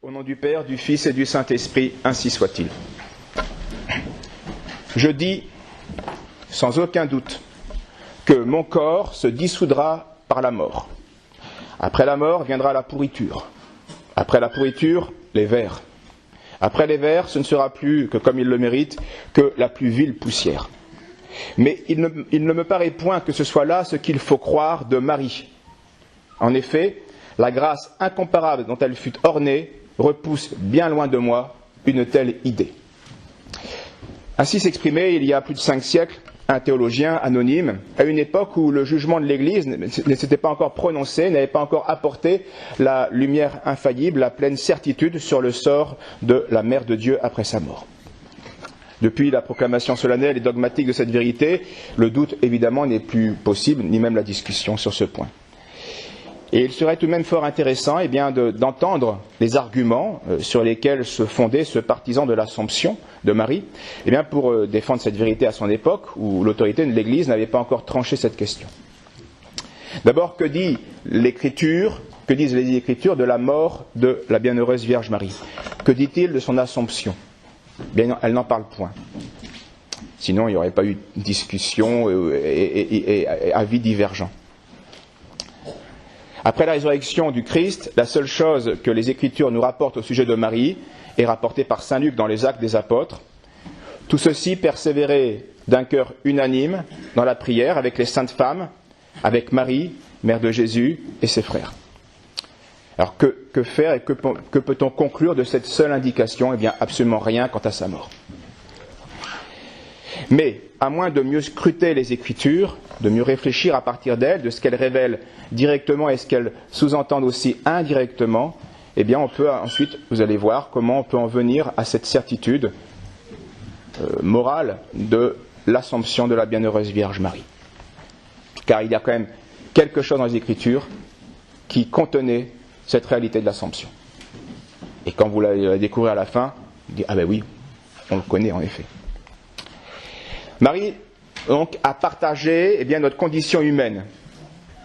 Au nom du Père, du Fils et du Saint-Esprit, ainsi soit-il. Je dis, sans aucun doute, que mon corps se dissoudra par la mort. Après la mort viendra la pourriture. Après la pourriture, les vers. Après les vers, ce ne sera plus que, comme il le mérite, que la plus vile poussière. Mais il ne me paraît point que ce soit là ce qu'il faut croire de Marie. En effet, la grâce incomparable dont elle fut ornée repousse bien loin de moi une telle idée. Ainsi s'exprimait il y a plus de 5 siècles un théologien anonyme, à une époque où le jugement de l'Église ne s'était pas encore prononcé, n'avait pas encore apporté la lumière infaillible, la pleine certitude sur le sort de la Mère de Dieu après sa mort. Depuis la proclamation solennelle et dogmatique de cette vérité, le doute évidemment n'est plus possible, ni même la discussion sur ce point. Et il serait tout de même fort intéressant d'entendre les arguments sur lesquels se fondait ce partisan de l'Assomption de Marie, pour défendre cette vérité à son époque où l'autorité de l'Église n'avait pas encore tranché cette question. D'abord, que disent les Écritures de la mort de la bienheureuse Vierge Marie? Que dit-il de son Assomption? Bien, elle n'en parle point. Sinon, il n'y aurait pas eu de discussion et avis divergents. Après la résurrection du Christ, la seule chose que les Écritures nous rapportent au sujet de Marie est rapportée par saint Luc dans les Actes des Apôtres. Tout ceci persévérait d'un cœur unanime dans la prière avec les saintes femmes, avec Marie, mère de Jésus, et ses frères. Alors que faire et que peut-on conclure de cette seule indication? Eh bien, absolument rien quant à sa mort. Mais, à moins de mieux scruter les Écritures, de mieux réfléchir à partir d'elles, de ce qu'elles révèlent directement et ce qu'elles sous-entendent aussi indirectement, eh bien on peut ensuite, vous allez voir, comment on peut en venir à cette certitude morale de l'Assomption de la bienheureuse Vierge Marie. Car il y a quand même quelque chose dans les Écritures qui contenait cette réalité de l'Assomption. Et quand vous la découvrez à la fin, vous dites, ah ben oui, on le connaît en effet. Marie, donc, a partagé notre condition humaine.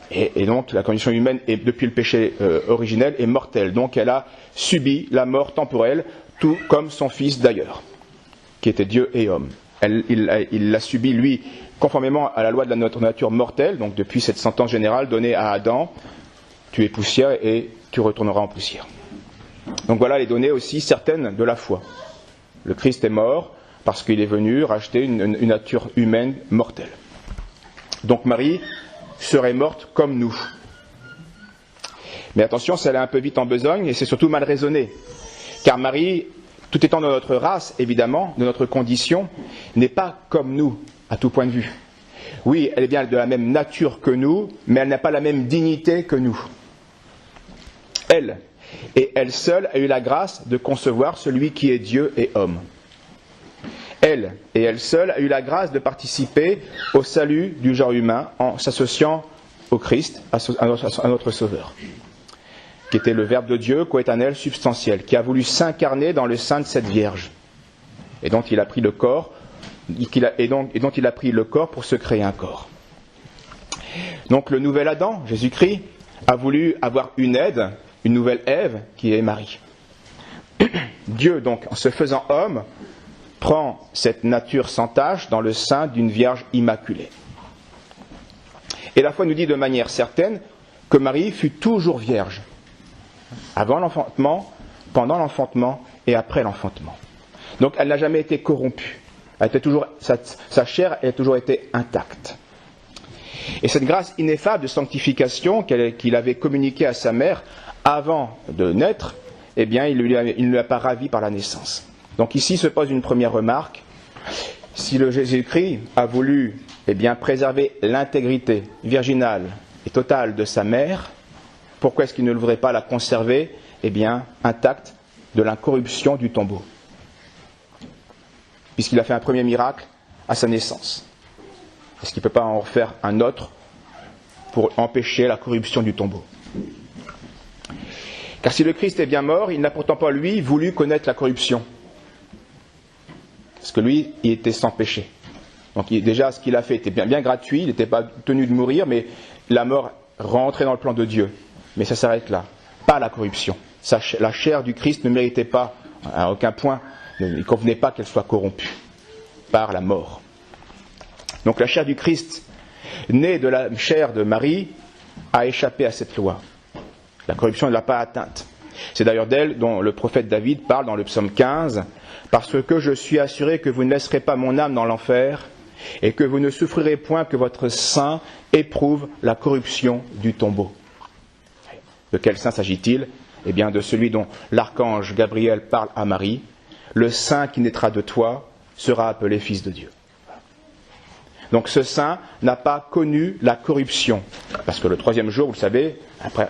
Et donc, la condition humaine, depuis le péché originel, est mortelle. Donc, elle a subi la mort temporelle, tout comme son fils d'ailleurs, qui était Dieu et homme. Il l'a subi, lui, conformément à la loi de notre nature mortelle, donc depuis cette sentence générale donnée à Adam, tu es poussière et tu retourneras en poussière. Donc voilà les données aussi certaines de la foi. Le Christ est mort, parce qu'il est venu racheter une nature humaine mortelle. Donc Marie serait morte comme nous. Mais attention, ça allait un peu vite en besogne, et c'est surtout mal raisonné. Car Marie, tout étant de notre race, évidemment, de notre condition, n'est pas comme nous, à tout point de vue. Oui, elle est bien de la même nature que nous, mais elle n'a pas la même dignité que nous. Elle, et elle seule, a eu la grâce de concevoir celui qui est Dieu et homme. Elle, et elle seule, a eu la grâce de participer au salut du genre humain en s'associant au Christ, à notre Sauveur, qui était le Verbe de Dieu, coéternel, substantiel, qui a voulu s'incarner dans le sein de cette Vierge, et dont il a pris le corps, dont il a pris le corps pour se créer un corps. Donc le nouvel Adam, Jésus-Christ, a voulu avoir une aide, une nouvelle Ève, qui est Marie. Dieu, donc, en se faisant homme, prend cette nature sans tache dans le sein d'une Vierge immaculée. Et la foi nous dit de manière certaine que Marie fut toujours vierge, avant l'enfantement, pendant l'enfantement et après l'enfantement. Donc elle n'a jamais été corrompue. Sa chair a toujours été intacte. Et cette grâce ineffable de sanctification qu'il avait communiquée à sa mère avant de naître, il ne lui a pas ravi par la naissance. Donc ici se pose une première remarque. Si le Jésus-Christ a voulu préserver l'intégrité virginale et totale de sa mère, pourquoi est-ce qu'il ne voudrait pas la conserver intacte de l'incorruption du tombeau? Puisqu'il a fait un premier miracle à sa naissance. Est-ce qu'il ne peut pas en refaire un autre pour empêcher la corruption du tombeau? Car si le Christ est bien mort, il n'a pourtant pas, lui, voulu connaître la corruption. Parce que lui, il était sans péché. Donc déjà, ce qu'il a fait était bien gratuit, il n'était pas tenu de mourir, mais la mort rentrait dans le plan de Dieu. Mais ça s'arrête là. Pas la corruption. La chair du Christ ne méritait pas, à aucun point, il ne convenait pas qu'elle soit corrompue par la mort. Donc la chair du Christ, née de la chair de Marie, a échappé à cette loi. La corruption ne l'a pas atteinte. C'est d'ailleurs d'elle dont le prophète David parle dans le psaume 15, « Parce que je suis assuré que vous ne laisserez pas mon âme dans l'enfer, et que vous ne souffrirez point que votre sein éprouve la corruption du tombeau. » De quel sein s'agit-il ? Eh bien, de celui dont l'archange Gabriel parle à Marie. « Le sein qui naîtra de toi sera appelé fils de Dieu. » Donc ce saint n'a pas connu la corruption, parce que le troisième jour, vous le savez,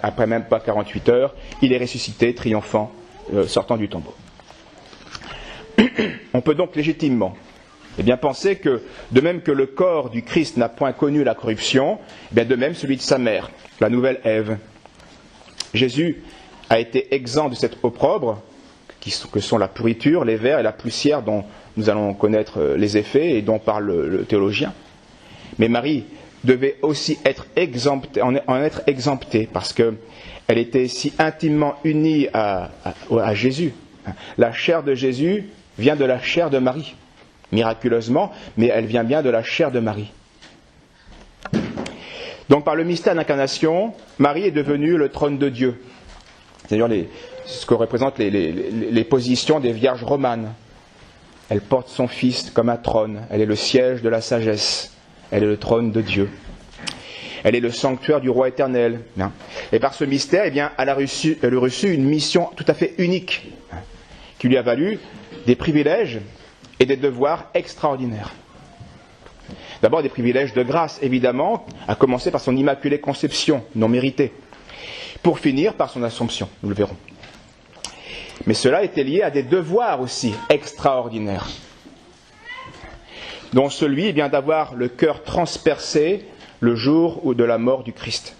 après même pas 48 heures, il est ressuscité, triomphant, sortant du tombeau. On peut donc légitimement penser que, de même que le corps du Christ n'a point connu la corruption, de même celui de sa mère, la nouvelle Ève. Jésus a été exempt de cet opprobre, que sont la pourriture, les vers et la poussière dont nous allons connaître les effets et dont parle le théologien. Mais Marie devait aussi être exemptée parce qu'elle était si intimement unie à Jésus. La chair de Jésus vient de la chair de Marie, miraculeusement, mais elle vient bien de la chair de Marie. Donc par le mystère d'incarnation, Marie est devenue le trône de Dieu. C'est-à-dire ce que représentent les positions des vierges romanes. Elle porte son fils comme un trône, elle est le siège de la sagesse. Elle est le trône de Dieu. Elle est le sanctuaire du roi éternel. Et par ce mystère, elle a reçu une mission tout à fait unique, qui lui a valu des privilèges et des devoirs extraordinaires. D'abord des privilèges de grâce, évidemment, à commencer par son immaculée conception, non méritée, pour finir par son assomption, nous le verrons. Mais cela était lié à des devoirs aussi extraordinaires, dont celui d'avoir le cœur transpercé le jour de la mort du Christ,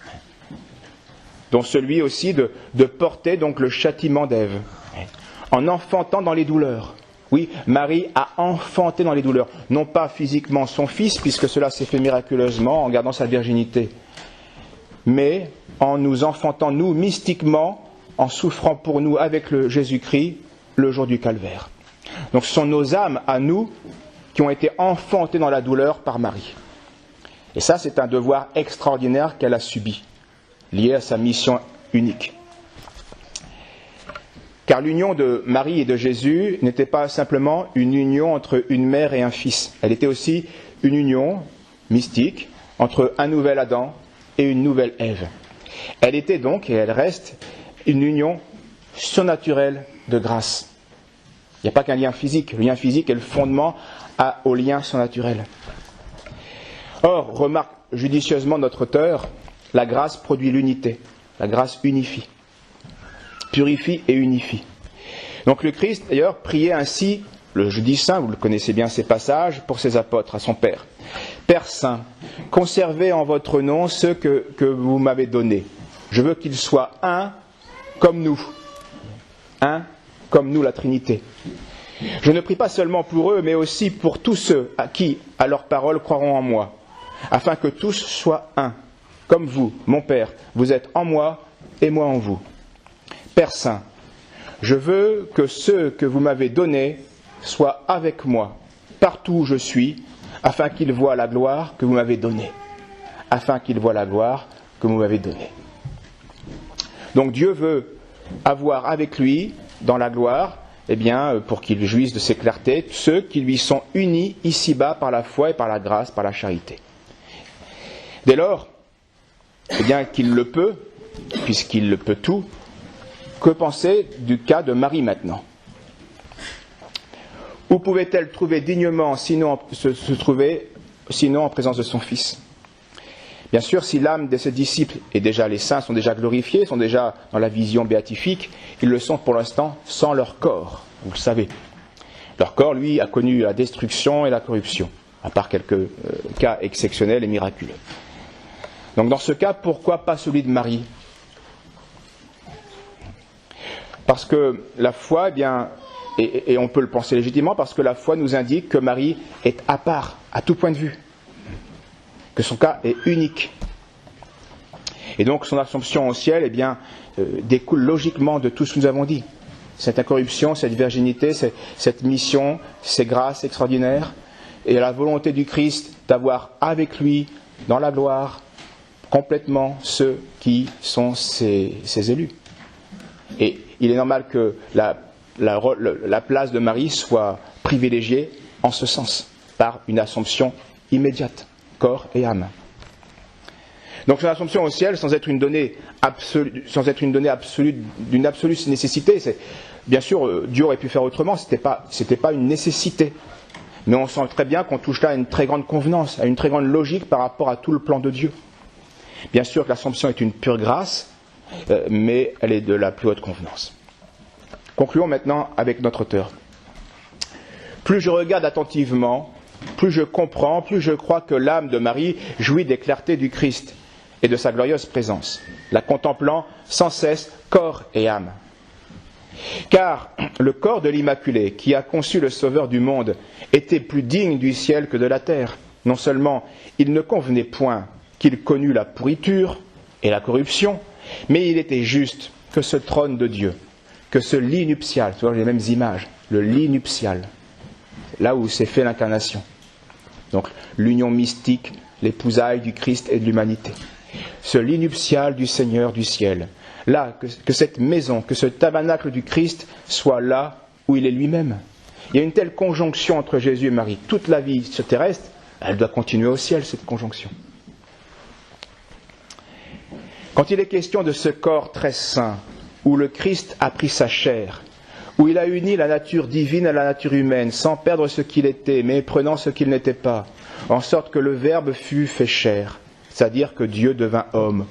dont celui aussi de porter donc le châtiment d'Ève, en enfantant dans les douleurs. Oui, Marie a enfanté dans les douleurs, non pas physiquement son fils, puisque cela s'est fait miraculeusement en gardant sa virginité, mais en nous enfantant, nous, mystiquement, en souffrant pour nous avec le Jésus-Christ le jour du calvaire. Donc ce sont nos âmes à nous qui ont été enfantées dans la douleur par Marie. Et ça, c'est un devoir extraordinaire qu'elle a subi, lié à sa mission unique. Car l'union de Marie et de Jésus n'était pas simplement une union entre une mère et un fils. Elle était aussi une union mystique entre un nouvel Adam et une nouvelle Ève. Elle était donc, et elle reste, une union surnaturelle de grâce. Il n'y a pas qu'un lien physique. Le lien physique est le fondement au lien surnaturel. Or, remarque judicieusement notre auteur, la grâce produit l'unité. La grâce unifie, purifie et unifie. Donc le Christ, d'ailleurs, priait ainsi, le jeudi saint, vous le connaissez bien ces passages, pour ses apôtres, à son Père. Père saint, conservez en votre nom ceux que vous m'avez donnés. Je veux qu'ils soient un comme nous. Un comme nous, la Trinité. Je ne prie pas seulement pour eux, mais aussi pour tous ceux à qui, à leur parole, croiront en moi, afin que tous soient un, comme vous, mon Père, vous êtes en moi et moi en vous. Père Saint, je veux que ceux que vous m'avez donnés soient avec moi, partout où je suis, afin qu'ils voient la gloire que vous m'avez donnée. Afin qu'ils voient la gloire que vous m'avez donnée. Donc Dieu veut avoir avec lui, dans la gloire, pour qu'ils jouissent de ses clartés, ceux qui lui sont unis ici-bas par la foi et par la grâce, par la charité. Dès lors, qu'il le peut, puisqu'il le peut tout, que penser du cas de Marie maintenant ? Où pouvait-elle trouver dignement, sinon en présence de son Fils ? Bien sûr, si l'âme de ses disciples et déjà les saints sont déjà glorifiés, sont déjà dans la vision béatifique, ils le sont pour l'instant sans leur corps, vous le savez. Leur corps, lui, a connu la destruction et la corruption, à part quelques cas exceptionnels et miraculeux. Donc dans ce cas, pourquoi pas celui de Marie ? Parce que la foi, et on peut le penser légitimement, parce que la foi nous indique que Marie est à part, à tout point de vue. Que son cas est unique. Et donc son assomption au ciel, eh bien, découle logiquement de tout ce que nous avons dit. Cette incorruption, cette virginité, cette mission, ces grâces extraordinaires, et la volonté du Christ d'avoir avec lui, dans la gloire, complètement ceux qui sont ses élus. Et il est normal que la place de Marie soit privilégiée en ce sens, par une assomption immédiate, corps et âme. Donc son assomption au ciel, sans être une donnée absolue, d'une absolue nécessité, bien sûr, Dieu aurait pu faire autrement, c'était pas une nécessité. Mais on sent très bien qu'on touche là à une très grande convenance, à une très grande logique par rapport à tout le plan de Dieu. Bien sûr que l'Assomption est une pure grâce, mais elle est de la plus haute convenance. Concluons maintenant avec notre auteur. Plus je regarde attentivement, plus je comprends, plus je crois que l'âme de Marie jouit des clartés du Christ et de sa glorieuse présence, la contemplant sans cesse corps et âme. Car le corps de l'Immaculée, qui a conçu le Sauveur du monde, était plus digne du ciel que de la terre. Non seulement il ne convenait point qu'il connût la pourriture et la corruption, mais il était juste que ce trône de Dieu, que ce lit nuptial, tu vois les mêmes images, le lit nuptial, là où s'est fait l'incarnation. Donc l'union mystique, l'épousaille du Christ et de l'humanité. Ce lit nuptial du Seigneur du ciel. Là, que cette maison, que ce tabernacle du Christ soit là où il est lui-même. Il y a une telle conjonction entre Jésus et Marie. Toute la vie terrestre, elle doit continuer au ciel, cette conjonction. Quand il est question de ce corps très saint, où le Christ a pris sa chair, où il a uni la nature divine à la nature humaine, sans perdre ce qu'il était, mais prenant ce qu'il n'était pas, en sorte que le Verbe fut fait chair, c'est-à-dire que Dieu devint homme.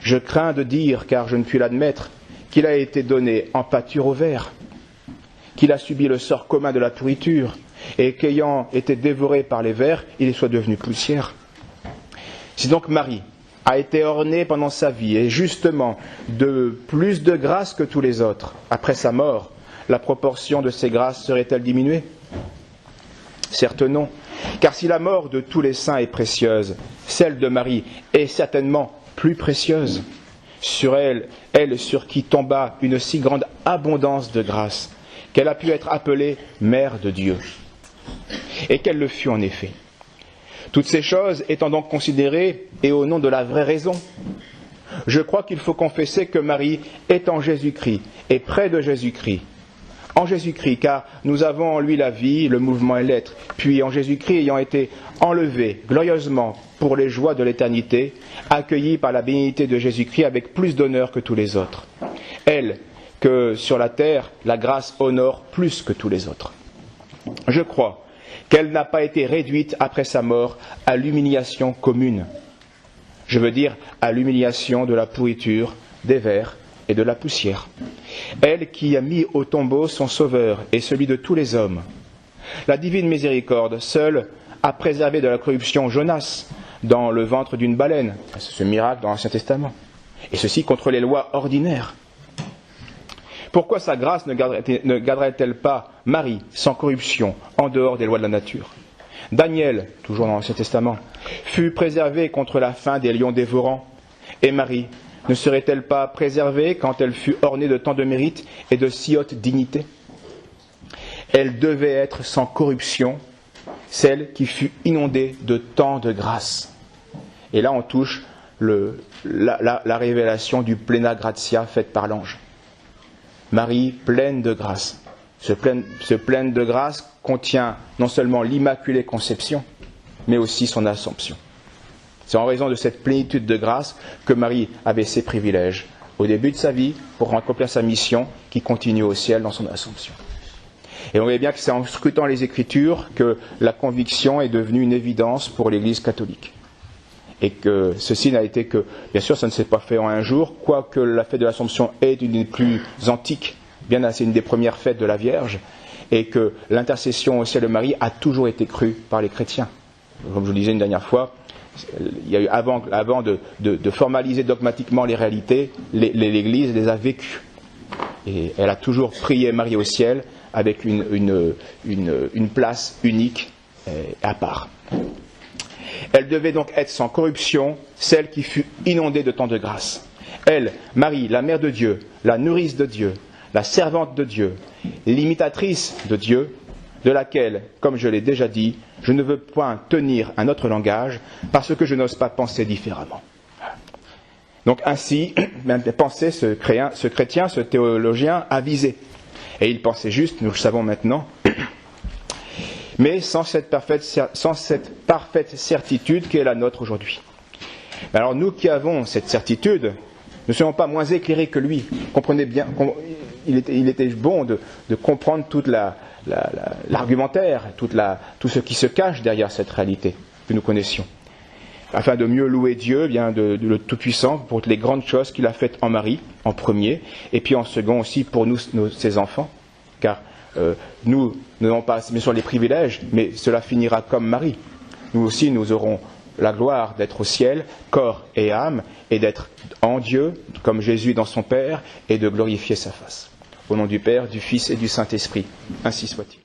Je crains de dire, car je ne puis l'admettre, qu'il a été donné en pâture aux vers, qu'il a subi le sort commun de la pourriture, et qu'ayant été dévoré par les vers, il soit devenu poussière. Si donc Marie a été ornée pendant sa vie, et justement de plus de grâces que tous les autres, après sa mort, la proportion de ces grâces serait-elle diminuée ? Certes non, car si la mort de tous les saints est précieuse, celle de Marie est certainement plus précieuse. Sur elle sur qui tomba une si grande abondance de grâce, qu'elle a pu être appelée Mère de Dieu. Et qu'elle le fut en effet. Toutes ces choses étant donc considérées, et au nom de la vraie raison, je crois qu'il faut confesser que Marie est en Jésus-Christ, et près de Jésus-Christ. En Jésus-Christ, car nous avons en lui la vie, le mouvement et l'être, puis en Jésus-Christ ayant été enlevé glorieusement pour les joies de l'éternité, accueilli par la bénignité de Jésus-Christ avec plus d'honneur que tous les autres. Elle, que sur la terre, la grâce honore plus que tous les autres. Je crois qu'elle n'a pas été réduite après sa mort à l'humiliation commune. Je veux dire à l'humiliation de la pourriture, des vers et de la poussière. Elle qui a mis au tombeau son Sauveur et celui de tous les hommes. La divine miséricorde seule a préservé de la corruption Jonas dans le ventre d'une baleine. C'est ce miracle dans l'Ancien Testament. Et ceci contre les lois ordinaires. Pourquoi sa grâce ne garderait-elle pas Marie sans corruption en dehors des lois de la nature ? Daniel, toujours dans l'Ancien Testament, fut préservé contre la faim des lions dévorants. Et Marie ne serait-elle pas préservée quand elle fut ornée de tant de mérites et de si haute dignité ? Elle devait être sans corruption, celle qui fut inondée de tant de grâce. Et là on touche la révélation du plena gratia faite par l'ange. Marie pleine de grâce. Ce pleine de grâce contient non seulement l'Immaculée Conception, mais aussi son Assomption. C'est en raison de cette plénitude de grâce que Marie avait ses privilèges au début de sa vie pour accomplir sa mission qui continue au ciel dans son Assomption. Et on voit bien que c'est en scrutant les Écritures que la conviction est devenue une évidence pour l'Église catholique. Et que ceci n'a été que, bien sûr, ça ne s'est pas fait en un jour, quoique la fête de l'Assomption est une des plus antiques, bien c'est une des premières fêtes de la Vierge, et que l'intercession au ciel de Marie a toujours été crue par les chrétiens. Comme je vous le disais une dernière fois, il y a eu avant de formaliser dogmatiquement les réalités, l'Église les a vécues. Et elle a toujours prié Marie au ciel avec une place unique à part. Elle devait donc être sans corruption, celle qui fut inondée de tant de grâce. Elle, Marie, la mère de Dieu, la nourrice de Dieu, la servante de Dieu, l'imitatrice de Dieu, de laquelle, comme je l'ai déjà dit, je ne veux point tenir un autre langage, parce que je n'ose pas penser différemment. Donc ainsi, pensait ce chrétien, ce théologien avisé. Et il pensait juste, nous le savons maintenant, mais sans cette parfaite certitude qui est la nôtre aujourd'hui. Alors nous qui avons cette certitude, ne soyons pas moins éclairés que lui. Comprenez bien, il était bon de comprendre toute l'argumentaire, tout ce qui se cache derrière cette réalité que nous connaissions, afin de mieux louer Dieu, bien le Tout-Puissant, pour les grandes choses qu'il a faites en Marie, en premier, et puis en second aussi pour nous, ses enfants, car nous n'avons pas bien sûr les privilèges, mais cela finira comme Marie. Nous aussi, nous aurons la gloire d'être au ciel, corps et âme, et d'être en Dieu, comme Jésus dans son Père, et de glorifier sa face. Au nom du Père, du Fils et du Saint-Esprit, ainsi soit-il.